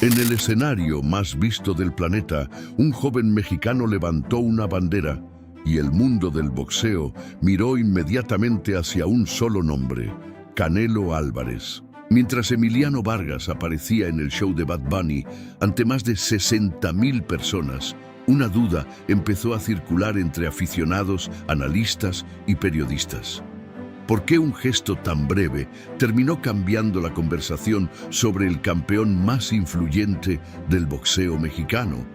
En el escenario más visto del planeta, un joven mexicano levantó una bandera y el mundo del boxeo miró inmediatamente hacia un solo nombre: Canelo Álvarez. Mientras Emiliano Vargas aparecía en el show de Bad Bunny ante más de 60,000 personas, una duda empezó a circular entre aficionados, analistas y periodistas. ¿Por qué un gesto tan breve terminó cambiando la conversación sobre el campeón más influyente del boxeo mexicano?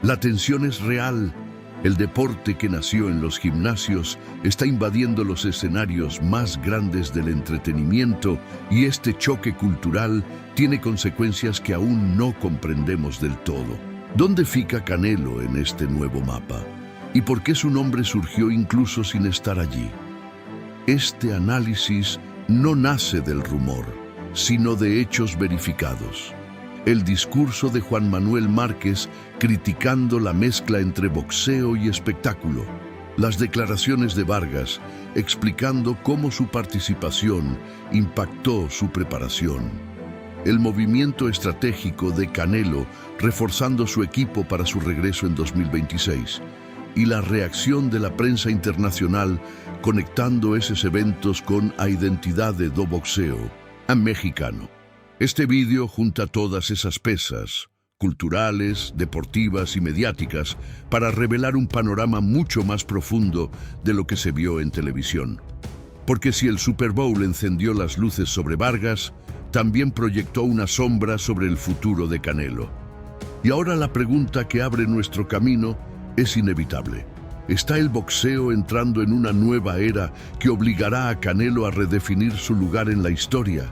La tensión es real. El deporte que nació en los gimnasios está invadiendo los escenarios más grandes del entretenimiento y este choque cultural tiene consecuencias que aún no comprendemos del todo. ¿Dónde fica Canelo en este nuevo mapa? ¿Y por qué su nombre surgió incluso sin estar allí? Este análisis no nace del rumor, sino de hechos verificados. El discurso de Juan Manuel Márquez criticando la mezcla entre boxeo y espectáculo. Las declaraciones de Vargas explicando cómo su participación impactó su preparación. El movimiento estratégico de Canelo reforzando su equipo para su regreso en 2026. Y la reacción de la prensa internacional conectando esos eventos con la identidad de do boxeo a mexicano. Este vídeo junta todas esas pesas, culturales, deportivas y mediáticas, para revelar un panorama mucho más profundo de lo que se vio en televisión. Porque si el Super Bowl encendió las luces sobre Vargas, también proyectó una sombra sobre el futuro de Canelo. Y ahora la pregunta que abre nuestro camino es inevitable. ¿Está el boxeo entrando en una nueva era que obligará a Canelo a redefinir su lugar en la historia?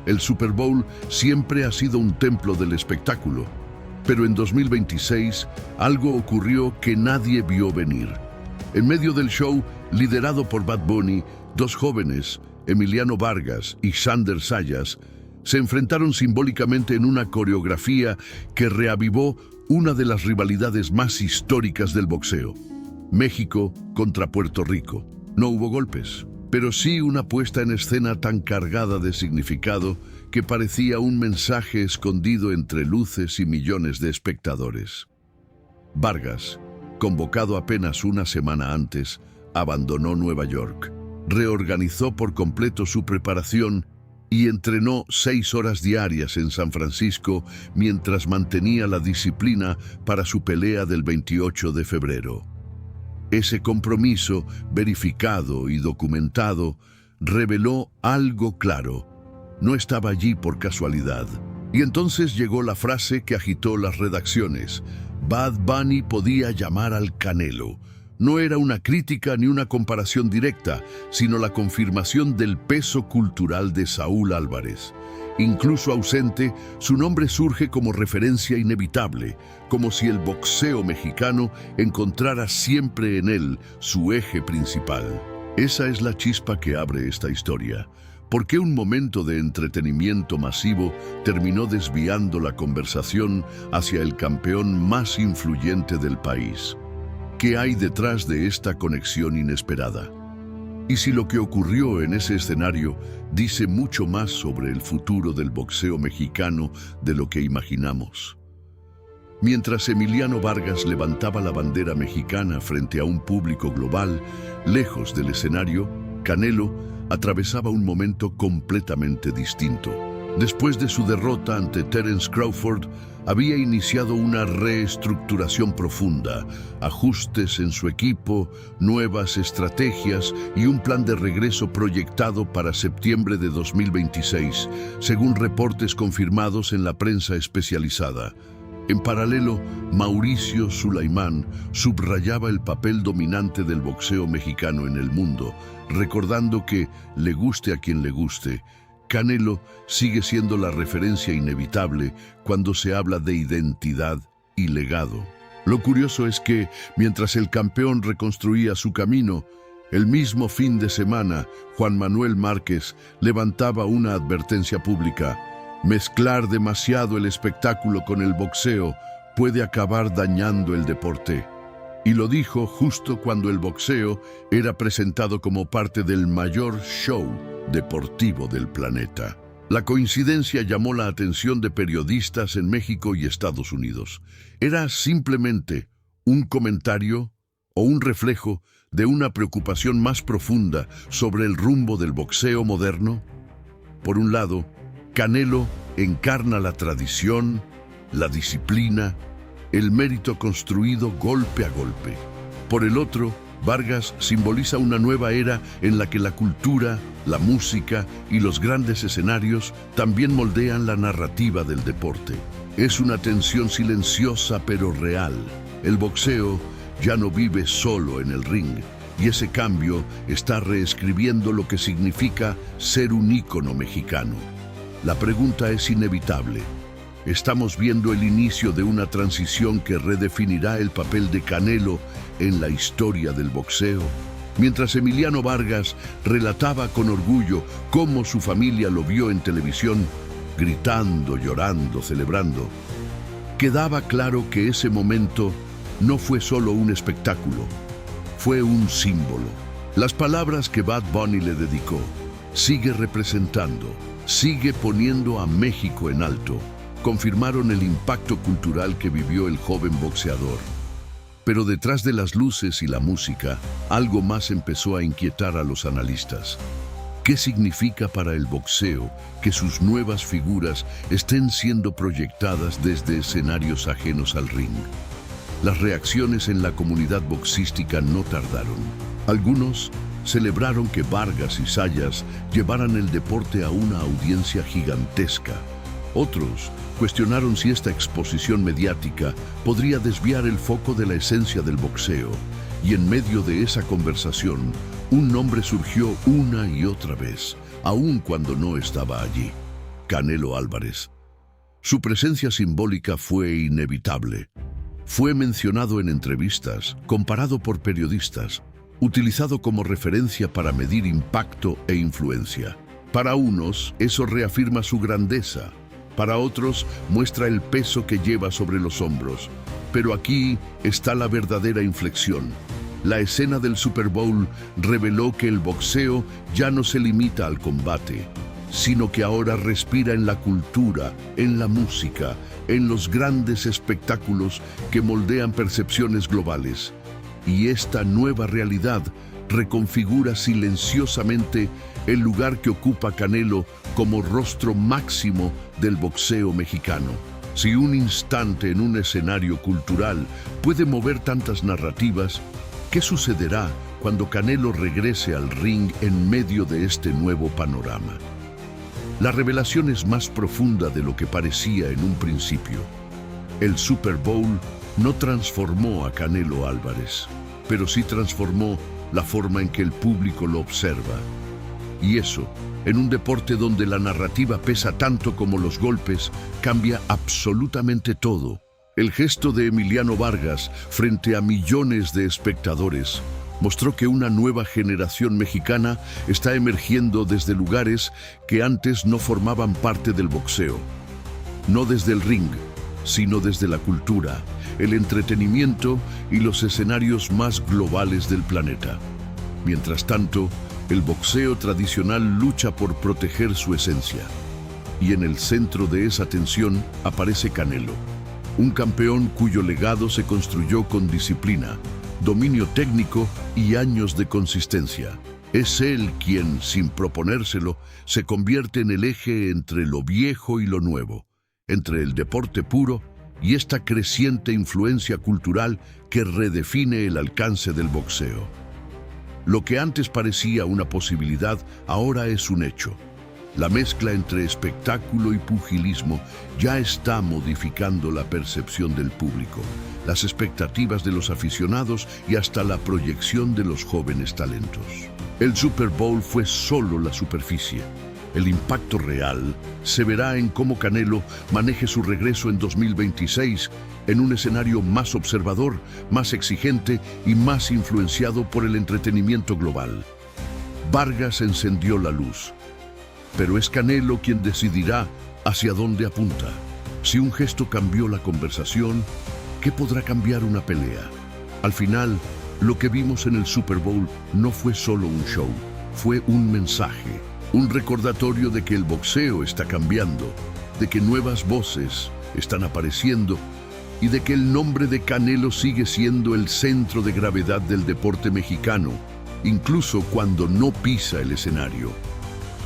El Super Bowl siempre ha sido un templo del espectáculo, pero en 2026 algo ocurrió que nadie vio venir. En medio del show, liderado por Bad Bunny, dos jóvenes, Emiliano Vargas y Xander Sayas, se enfrentaron simbólicamente en una coreografía que reavivó una de las rivalidades más históricas del boxeo. México contra Puerto Rico. No hubo golpes, pero sí una puesta en escena tan cargada de significado que parecía un mensaje escondido entre luces y millones de espectadores. Vargas, convocado apenas una semana antes, abandonó Nueva York, reorganizó por completo su preparación y entrenó 6 horas diarias en San Francisco mientras mantenía la disciplina para su pelea del 28 de febrero. Ese compromiso, verificado y documentado, reveló algo claro. No estaba allí por casualidad. Y entonces llegó la frase que agitó las redacciones. Bad Bunny podía llamar al Canelo. No era una crítica ni una comparación directa, sino la confirmación del peso cultural de Saúl Álvarez. Incluso ausente, su nombre surge como referencia inevitable, como si el boxeo mexicano encontrara siempre en él su eje principal. Esa es la chispa que abre esta historia. ¿Por qué un momento de entretenimiento masivo terminó desviando la conversación hacia el campeón más influyente del país? ¿Qué hay detrás de esta conexión inesperada? Y si lo que ocurrió en ese escenario dice mucho más sobre el futuro del boxeo mexicano de lo que imaginamos. Mientras Emiliano Vargas levantaba la bandera mexicana frente a un público global, lejos del escenario, Canelo atravesaba un momento completamente distinto. Después de su derrota ante Terence Crawford, había iniciado una reestructuración profunda, ajustes en su equipo, nuevas estrategias y un plan de regreso proyectado para septiembre de 2026, según reportes confirmados en la prensa especializada. En paralelo, Mauricio Sulaimán subrayaba el papel dominante del boxeo mexicano en el mundo, recordando que, le guste a quien le guste, Canelo sigue siendo la referencia inevitable cuando se habla de identidad y legado. Lo curioso es que, mientras el campeón reconstruía su camino, el mismo fin de semana, Juan Manuel Márquez levantaba una advertencia pública. Mezclar demasiado el espectáculo con el boxeo puede acabar dañando el deporte. Y lo dijo justo cuando el boxeo era presentado como parte del mayor show deportivo del planeta. La coincidencia llamó la atención de periodistas en México y Estados Unidos. ¿Era simplemente un comentario o un reflejo de una preocupación más profunda sobre el rumbo del boxeo moderno? Por un lado, Canelo encarna la tradición, la disciplina, el mérito construido golpe a golpe. Por el otro, Vargas simboliza una nueva era en la que la cultura, la música y los grandes escenarios también moldean la narrativa del deporte. Es una tensión silenciosa pero real. El boxeo ya no vive solo en el ring, y ese cambio está reescribiendo lo que significa ser un ícono mexicano. La pregunta es inevitable. Estamos viendo el inicio de una transición que redefinirá el papel de Canelo en la historia del boxeo. Mientras Emiliano Vargas relataba con orgullo cómo su familia lo vio en televisión, gritando, llorando, celebrando, quedaba claro que ese momento no fue solo un espectáculo, fue un símbolo. Las palabras que Bad Bunny le dedicó, sigue representando, sigue poniendo a México en alto, confirmaron el impacto cultural que vivió el joven boxeador. Pero detrás de las luces y la música, algo más empezó a inquietar a los analistas. ¿Qué significa para el boxeo que sus nuevas figuras estén siendo proyectadas desde escenarios ajenos al ring? Las reacciones en la comunidad boxística no tardaron. Algunos celebraron que Vargas y Zayas llevaran el deporte a una audiencia gigantesca. Otros cuestionaron si esta exposición mediática podría desviar el foco de la esencia del boxeo. Y en medio de esa conversación, un nombre surgió una y otra vez, aun cuando no estaba allí: Canelo Álvarez. Su presencia simbólica fue inevitable. Fue mencionado en entrevistas, comparado por periodistas, utilizado como referencia para medir impacto e influencia. Para unos, eso reafirma su grandeza. Para otros, muestra el peso que lleva sobre los hombros. Pero aquí está la verdadera inflexión. La escena del Super Bowl reveló que el boxeo ya no se limita al combate, sino que ahora respira en la cultura, en la música, en los grandes espectáculos que moldean percepciones globales. Y esta nueva realidad reconfigura silenciosamente el lugar que ocupa Canelo como rostro máximo del boxeo mexicano. Si un instante en un escenario cultural puede mover tantas narrativas, ¿qué sucederá cuando Canelo regrese al ring en medio de este nuevo panorama? La revelación es más profunda de lo que parecía en un principio. El Super Bowl no transformó a Canelo Álvarez, pero sí transformó la forma en que el público lo observa. Y eso, en un deporte donde la narrativa pesa tanto como los golpes, cambia absolutamente todo. El gesto de Emiliano Vargas frente a millones de espectadores mostró que una nueva generación mexicana está emergiendo desde lugares que antes no formaban parte del boxeo. No desde el ring, sino desde la cultura, el entretenimiento y los escenarios más globales del planeta. Mientras tanto, el boxeo tradicional lucha por proteger su esencia. Y en el centro de esa tensión aparece Canelo, un campeón cuyo legado se construyó con disciplina, dominio técnico y años de consistencia. Es él quien, sin proponérselo, se convierte en el eje entre lo viejo y lo nuevo, entre el deporte puro y esta creciente influencia cultural que redefine el alcance del boxeo. Lo que antes parecía una posibilidad, ahora es un hecho. La mezcla entre espectáculo y pugilismo ya está modificando la percepción del público, las expectativas de los aficionados y hasta la proyección de los jóvenes talentos. El Super Bowl fue solo la superficie. El impacto real se verá en cómo Canelo maneje su regreso en 2026 en un escenario más observador, más exigente y más influenciado por el entretenimiento global. Vargas encendió la luz, pero es Canelo quien decidirá hacia dónde apunta. Si un gesto cambió la conversación, ¿qué podrá cambiar una pelea? Al final, lo que vimos en el Super Bowl no fue solo un show, fue un mensaje. Un recordatorio de que el boxeo está cambiando, de que nuevas voces están apareciendo y de que el nombre de Canelo sigue siendo el centro de gravedad del deporte mexicano, incluso cuando no pisa el escenario.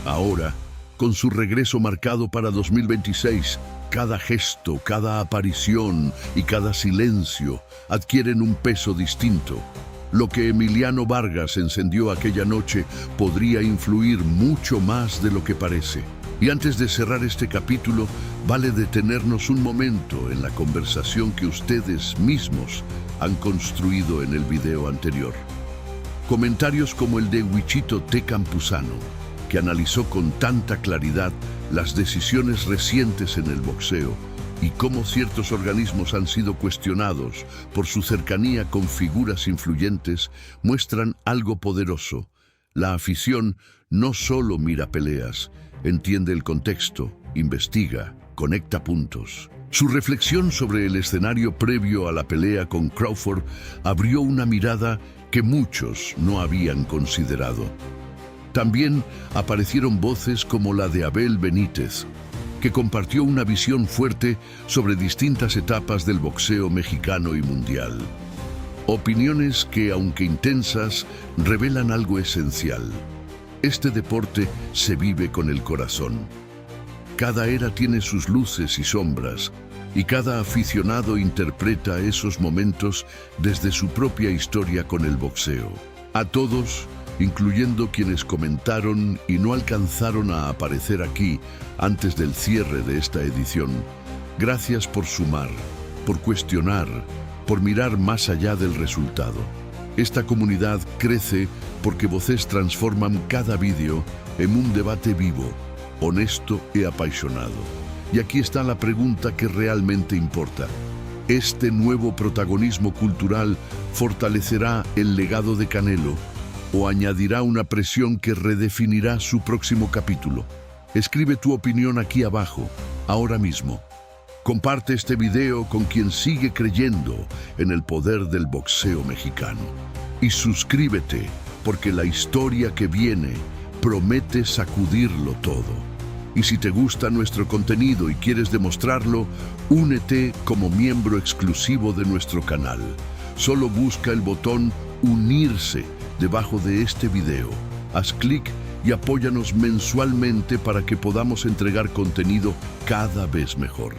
Ahora, con su regreso marcado para 2026, cada gesto, cada aparición y cada silencio adquieren un peso distinto. Lo que Emiliano Vargas encendió aquella noche podría influir mucho más de lo que parece. Y antes de cerrar este capítulo, vale detenernos un momento en la conversación que ustedes mismos han construido en el video anterior. Comentarios como el de Wichito T. Campuzano, que analizó con tanta claridad las decisiones recientes en el boxeo y cómo ciertos organismos han sido cuestionados por su cercanía con figuras influyentes, muestran algo poderoso. La afición no solo mira peleas, entiende el contexto, investiga, conecta puntos. Su reflexión sobre el escenario previo a la pelea con Crawford abrió una mirada que muchos no habían considerado. También aparecieron voces como la de Abel Benítez, que compartió una visión fuerte sobre distintas etapas del boxeo mexicano y mundial. Opiniones que, aunque intensas, revelan algo esencial. Este deporte se vive con el corazón. Cada era tiene sus luces y sombras, y cada aficionado interpreta esos momentos desde su propia historia con el boxeo. A todos, incluyendo quienes comentaron y no alcanzaron a aparecer aquí antes del cierre de esta edición, gracias por sumar, por cuestionar, por mirar más allá del resultado. Esta comunidad crece porque voces transforman cada vídeo en un debate vivo, honesto y apasionado. Y aquí está la pregunta que realmente importa. ¿Este nuevo protagonismo cultural fortalecerá el legado de Canelo o añadirá una presión que redefinirá su próximo capítulo? Escribe tu opinión aquí abajo, ahora mismo. Comparte este video con quien sigue creyendo en el poder del boxeo mexicano. Y suscríbete, porque la historia que viene promete sacudirlo todo. Y si te gusta nuestro contenido y quieres demostrarlo, únete como miembro exclusivo de nuestro canal. Solo busca el botón unirse debajo de este video. Haz clic y apóyanos mensualmente para que podamos entregar contenido cada vez mejor.